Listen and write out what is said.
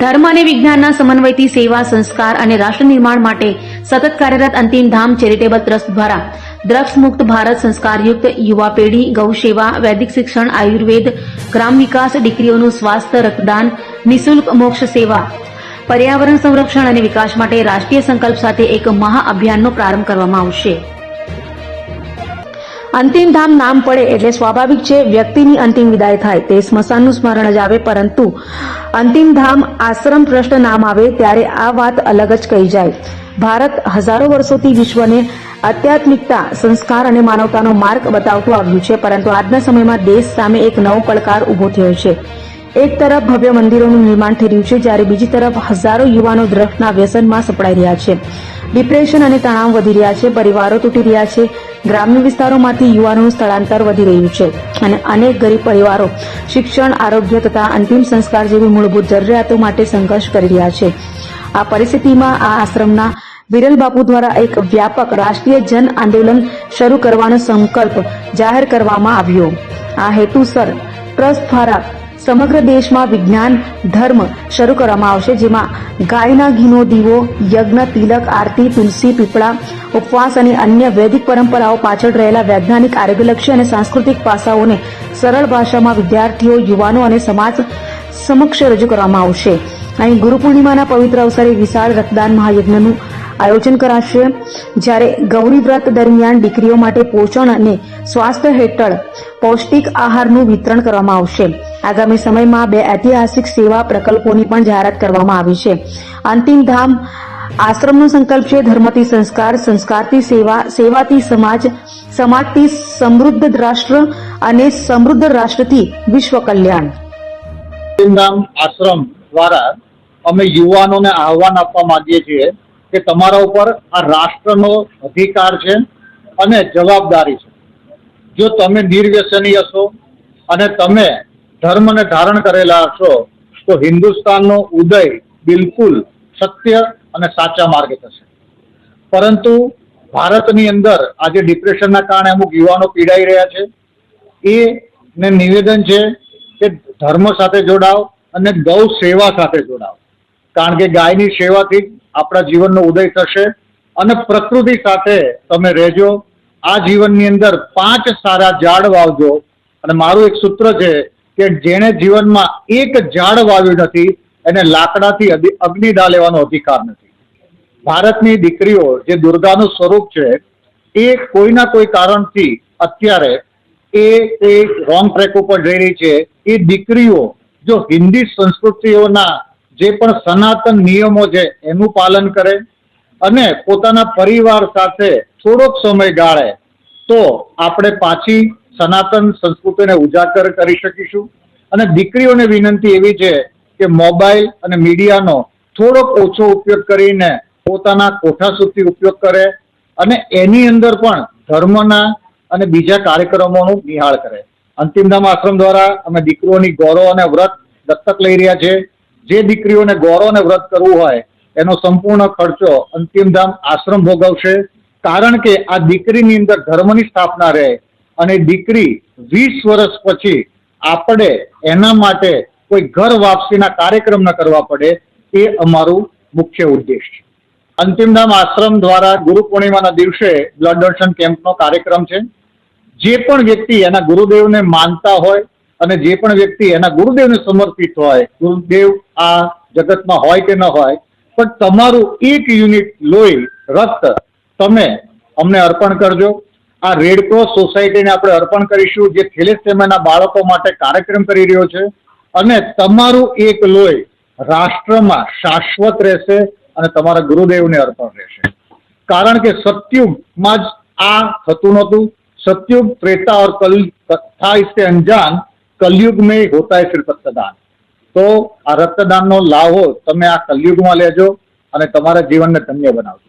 ધર્મ અને વિજ્ઞાનના સમન્વયથી સેવા, સંસ્કાર અને રાષ્ટ્ર નિર્માણ માટે સતત કાર્યરત અંતિમ ધામ ચેરિટેબલ ટ્રસ્ટ દ્વારા ડ્રગ્સ મુક્ત ભારત, સંસ્કારયુક્ત યુવા પેઢી, ગૌ સેવા, વૈદિક શિક્ષણ, આયુર્વેદ, ગ્રામ વિકાસ, દીકરીઓનું સ્વાસ્થ્ય, રક્તદાન, નિઃશુલ્ક મોક્ષ સેવા, પર્યાવરણ સંરક્ષણ અને વિકાસ માટે રાષ્ટ્રીય સંકલ્પ સાથે એક મહાઅભિયાનનો પ્રારંભ કરવામાં આવશે। અંતિમ ધામ નામ પડે એટલે સ્વાભાવિક છે વ્યક્તિની અંતિમ વિદાય થાય તે સ્મશાનનું સ્મરણ જ આવે, પરંતુ અંતિમ ધામ આશ્રમ ટ્રસ્ટ નામ આવે ત્યારે આ વાત અલગ જ કહી જાય। ભારત હજારો વર્ષોથી વિશ્વને આધ્યાત્મિકતા, સંસ્કાર અને માનવતાનો માર્ગ બતાવતું આવ્યું છે, પરંતુ આજના સમયમાં દેશ સામે એક નવો પડકાર ઉભો થયો છે। એક તરફ ભવ્ય મંદિરોનું નિર્માણ થઈ રહ્યું છે, જ્યારે બીજી તરફ હજારો યુવાનો ડ્રગ્સના વ્યસનમાં સપડાઈ રહ્યા છે। ડિપ્રેશન અને તણાવ વધી રહ્યા છે, પરિવારો તૂટી રહ્યા છે, ગ્રામ્ય વિસ્તારોમાંથી યુવાનોનું સ્થળાંતર વધી રહ્યું છે અને અનેક ગરીબ પરિવારો શિક્ષણ, આરોગ્ય તથા અંતિમ સંસ્કાર જેવી મૂળભૂત જરૂરિયાતો માટે સંઘર્ષ કરી રહ્યા છે। આ પરિસ્થિતિમાં આ આશ્રમના વિરલ બાપુ દ્વારા એક વ્યાપક રાષ્ટ્રીય જન આંદોલન શરૂ કરવાનો સંકલ્પ જાહેર કરવામાં આવ્યો। આ હેતુસર ટ્રસ્ટ દ્વારા સમગ્ર દેશમાં વિજ્ઞાન ધર્મ શરૂ કરવામાં આવશે, જેમાં ગાયના ઘીનો દીવો, યજ્ઞ, તિલક, આરતી, તુલસી, પીપળા, ઉપવાસ અને અન્ય વૈદિક પરંપરાઓ પાછળ રહેલા વૈજ્ઞાનિક, આરોગ્યલક્ષી અને સાંસ્કૃતિક પાસાઓને સરળ ભાષામાં વિદ્યાર્થીઓ, યુવાનો અને સમાજ સમક્ષ રજૂ કરવામાં આવશે। અહીં ગુરુ પૂર્ણિમાના પવિત્ર અવસરે વિશાળ રક્તદાન મહાયજ્ઞનું આયોજન કરાશે, જ્યારે ગૌરી વ્રત દરમિયાન દીકરીઓ માટે પોષણ અને સ્વાસ્થ્ય હેઠળ પૌષ્ટિક આહારનું વિતરણ કરવામાં આવશે। આગામી સમયમાં 2 ઐતિહાસિક સેવા પ્રકલ્પોની પણ જાહેરાત કરવામાં આવી છે। અંતિમ ધામ આશ્રમનો સંકલ્પ છે ધર્મથી સંસ્કાર, સંસ્કારથી સેવા, સેવાથી સમાજ, સમાજથી સમૃદ્ધ રાષ્ટ્ર અને સમૃદ્ધ રાષ્ટ્રથી વિશ્વ કલ્યાણ। અંતિમ ધામ આશ્રમ દ્વારા અમે યુવાનોને આહવાન આપવા માંગીએ છીએ કે તમારા ઉપર આ રાષ્ટ્રનો અધિકાર છે અને જવાબદારી છે। જો તમે નિર્વ્યસની હશો અને તમે ધર્મને ધારણ કરેલા હશો તો હિન્દુસ્તાનનો ઉદય બિલકુલ સત્ય અને સાચા માર્ગે થશે। પરંતુ ભારતની અંદર આજે ડિપ્રેશનના કારણે અમુક યુવાનો પીડાઈ રહ્યા છે। એને નિવેદન છે કે ધર્મ સાથે જોડાવ અને ગૌ સેવા સાથે જોડાવ, કારણ કે ગાયની સેવાથી આપણા જીવનનો ઉદય થશે અને પ્રકૃતિ સાથે તમે રહેજો। આ જીવનની અંદર 5 સારા ઝાડ વાવજો, અને મારું એક સૂત્ર છે કે જેણે જીવનમાં એક ઝાડ વાવ્યું નથી એને લાકડાથી અગ્નિદા લેવાનો અધિકાર નથી। ભારતની દીકરીઓ જે દુર્ગાનું સ્વરૂપ છે એ કોઈના કોઈ કારણથી અત્યારે એ રોંગ ટ્રેક ઉપર જઈ રહી છે। એ દીકરીઓ જો હિન્દી સંસ્કૃતિઓના જે પણ સનાતન નિયમો છે એનું પાલન કરે અને પોતાના પરિવાર સાથે થોડોક સમય ગાળે તો આપણે પાછી સનાતન સંસ્કૃતિને ઉજાગર કરી શકીશું। અને દીકરીઓને વિનંતી એવી છે કે મોબાઈલ અને મીડિયાનો થોડોક ઓછો ઉપયોગ કરીને પોતાના કોઠા સુધી ઉપયોગ કરે અને એની અંદર પણ ધર્મના અને બીજા કાર્યક્રમોનું નિહાળ કરે। અંતિમધામ આશ્રમ દ્વારા અમે દીકરીઓની ગૌરવ અને વ્રત દત્તક લઈ રહ્યા છે। જે દીકરીઓને ગૌરવ અને વ્રત કરવું હોય એનો સંપૂર્ણ ખર્ચો અંતિમધામ આશ્રમ ભોગવશે, કારણ કે આ દીકરીની અંદર ધર્મની સ્થાપના રહે અને દીકરી 20 વર્ષ પછી આપણે એના માટે કોઈ ઘર વાપસીના કાર્યક્રમ ન કરવા પડે, એ અમારું મુખ્ય ઉદ્દેશ છે। અંતિમધામ આશ્રમ દ્વારા ગુરુ પૂર્ણિમાના દિવસે બ્લડ ડોનેશન કેમ્પનો કાર્યક્રમ છે। જે પણ વ્યક્તિ એના ગુરુદેવને માનતા હોય અને જે પણ વ્યક્તિ એના ગુરુદેવને સમર્પિત હોય, ગુરુદેવ આ જગતમાં હોય કે ન હોય, પણ તમારું 1 યુનિટ લોહી, રક્ત તમે અમને અર્પણ કરજો। આ રેડક્રોસ સોસાયટીને આપણે અર્પણ કરીશું, જે થેલેસેમિયાના બાળકો માટે કાર્યક્રમ કરી રહ્યો છે, અને તમારું 1 લોહી રાષ્ટ્રમાં શાશ્વત રહેશે અને તમારા ગુરુદેવને અર્પણ રહેશે। કારણ કે સતયુગમાં જ આ થતું નહોતું। सतयुग, त्रेता और कल था इससे अनजान, कलयुग में होता है सिर्फ रक्तदान। तो आ रक्तदान नो लाभो तमे आ कलयुग में लेजो અને તમારા જીવનને ધન્ય બનાવજો।